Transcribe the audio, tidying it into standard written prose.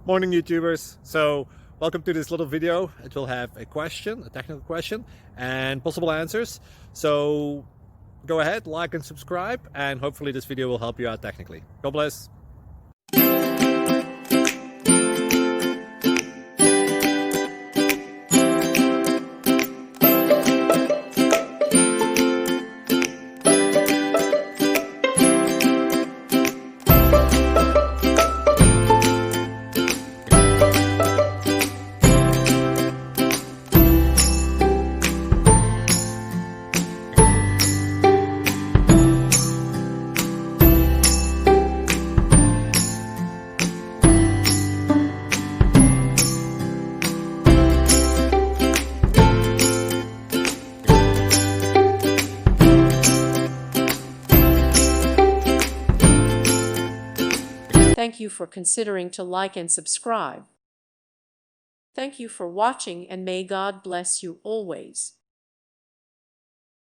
Morning YouTubers. So welcome to this little video. It will have a question, a technical question, and possible answers. So go ahead, like and subscribe, and hopefully this video will help you out technically. God bless. Thank you for considering to like and subscribe. Thank you for watching, and may God bless you always.